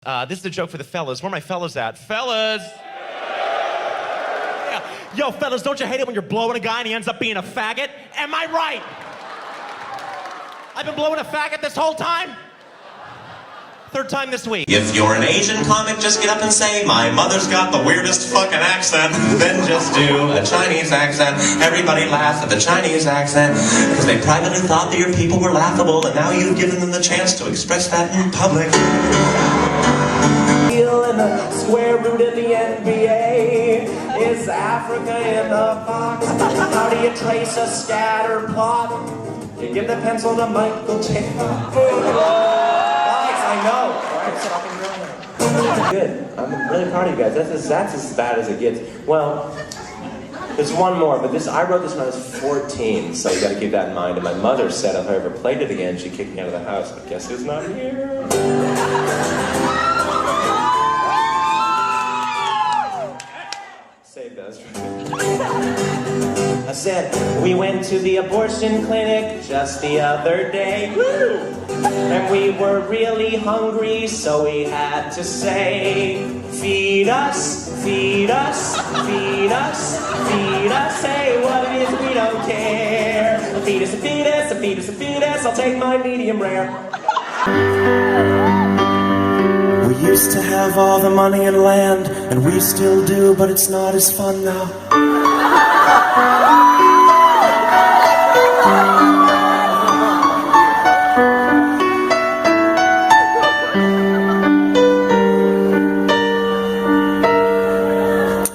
This is a joke for the fellas. Where are my fellas at? Fellas! Yeah. Yo, fellas, don't you hate it when you're blowing a guy and he ends up being a faggot? Am I right? I've been blowing a faggot this whole time? Third time this week. If you're an Asian comic, just get up and say, my mother's got the weirdest fucking accent. Then just do a Chinese accent. Everybody laughs at the Chinese accent because they privately thought that your people were laughable, and now you've given them the chance to express that in public. In the square root of the NBA is Africa in the box. How do you trace a scatter plot? You give the pencil to Michael J. I know. Good. I'm really proud of you guys. That's as bad as it gets. Well, there's one more, but I wrote this when I was 14, so you got to keep that in mind. And my mother said if I ever played it again, she'd kick me out of the house. But guess who's not here? Save those. I said, we went to the abortion clinic just the other day. Woo! And we were really hungry, so we had to say, feed us, feed us, feed us, feed us. Say what it is, we don't care. Feed us, feed us, feed us, feed us. I'll take my medium rare. We used to have all the money and land, and we still do, but it's not as fun now.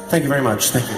Thank you very much. Thank you.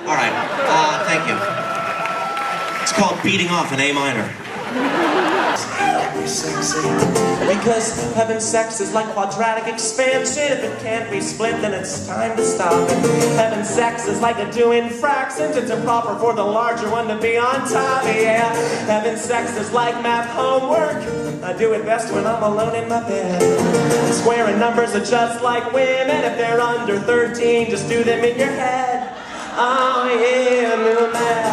All right, thank you. It's called beating off in A minor. Because having sex is like quadratic expansion. If it can't be split, then it's time to stop it. Having sex is like a doing fractions. It's improper for the larger one to be on top, yeah. Having sex is like math homework. I do it best when I'm alone in my bed. Square and numbers are just like women. If they're under 13, just do them in your head. I am a man.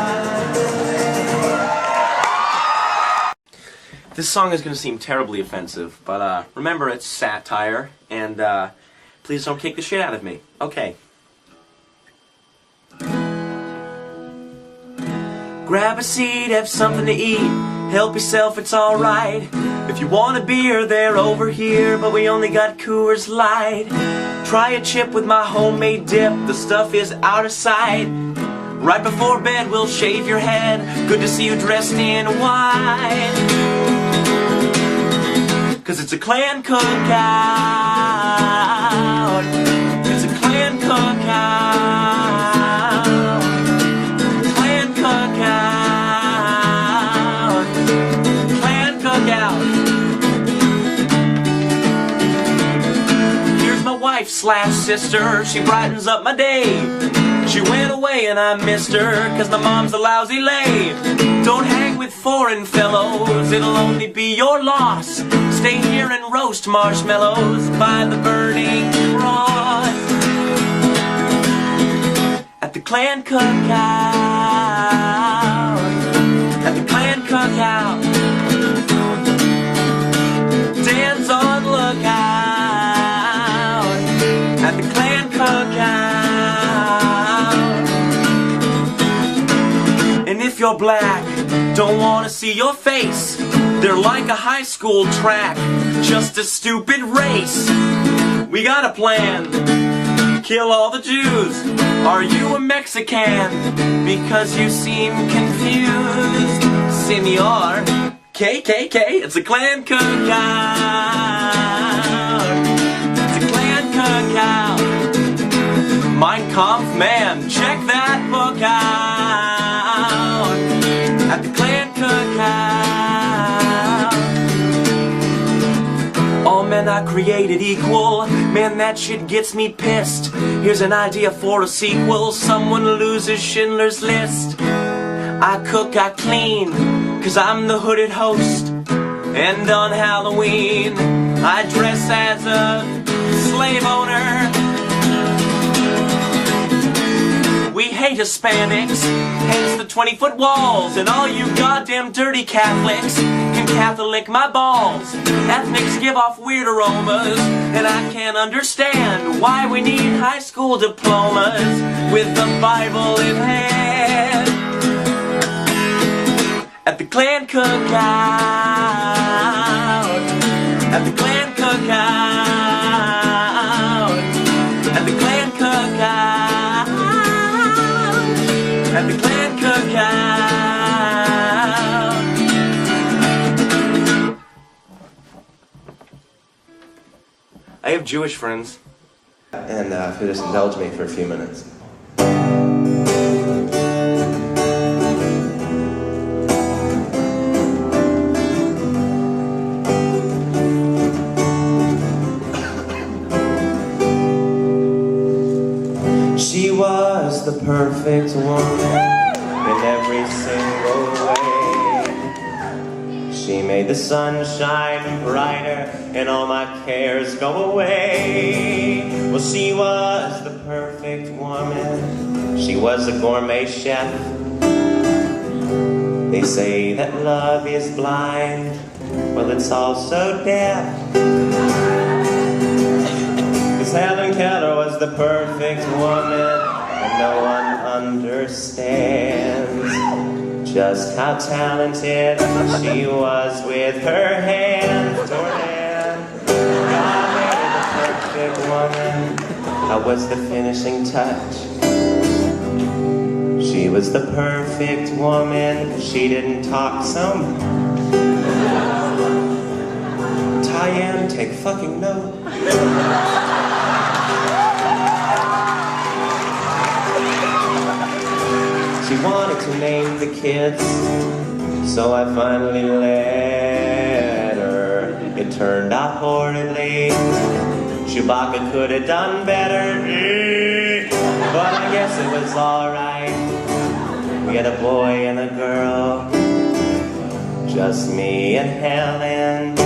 This song is going to seem terribly offensive, but remember it's satire, and please don't kick the shit out of me. Okay. Grab a seat, have something to eat, help yourself, it's alright. If you want a beer, they're over here, but we only got Coors Light. Try a chip with my homemade dip, the stuff is out of sight. Right before bed, we'll shave your head, good to see you dressed in white. 'Cause it's a clan cookout. It's a clan cookout. sister, she brightens up my day. She went away and I missed her, cause my mom's a lousy lay. Don't hang with foreign fellows, it'll only be your loss. Stay here and roast marshmallows by the burning cross. At the clan cookout, at the clan cookout, Dan's on lookout. At the clan cookout. And if you're black, don't wanna see your face. They're like a high school track, just a stupid race. We got a plan, kill all the Jews. Are you a Mexican? Because you seem confused. Senor, KKK, it's a clan cookout. It's a clan cookout. Mein Kampf, man, check that book out. At the clan cookout. All men are created equal. Man, that shit gets me pissed. Here's an idea for a sequel. Someone loses Schindler's List. I cook, I clean, cause I'm the hooded host. And on Halloween, I dress as a slave owner. We hate Hispanics, hence the 20-foot walls. And all you goddamn dirty Catholics can Catholic my balls. Ethnics give off weird aromas, and I can't understand why we need high school diplomas with the Bible in hand. At the clan cookout, at the clan cookout, at the clan cookout, at the clan cookout. I have Jewish friends. And if you'll just indulge me for a few minutes. She was the perfect woman in every single way. She made the sun shine brighter and all my cares go away. Well, she was the perfect woman. She was a gourmet chef. They say that love is blind. Well, it's also deaf. Helen Keller was the perfect woman, and no one understands just how talented she was with her hands. Jordan, God made her the perfect woman. How was the finishing touch? She was the perfect woman. She didn't talk so much. Tyann, take fucking note. She wanted to name the kids, so I finally let her. It turned out horridly. Chewbacca could have done better, but I guess it was alright. We had a boy and a girl, just me and Helen.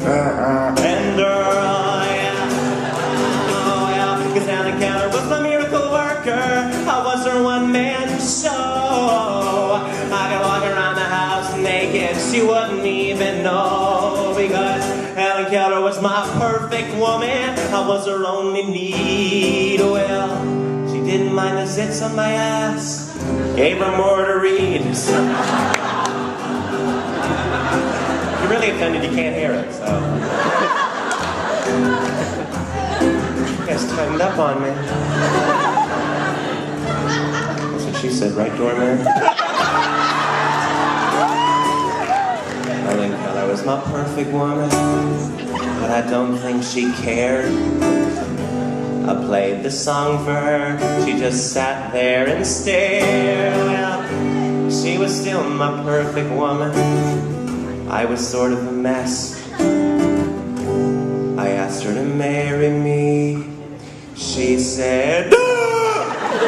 And Earl, yeah. Oh, yeah, because Helen Keller was the miracle worker. I was her one-man show. I could walk around the house naked, she wouldn't even know. Because Helen Keller was my perfect woman. I was her only need. Well, she didn't mind the zits on my ass. Gave her more to read. You're really offended you can't hear it, so. You guys tightened up on me. That's what she said, right, doorman? Helen Keller was my perfect woman, but I don't think she cared. I played the song for her, she just sat there and stared. Well, she was still my perfect woman. I was sort of a mess. I asked her to marry me. She said, "Ah!"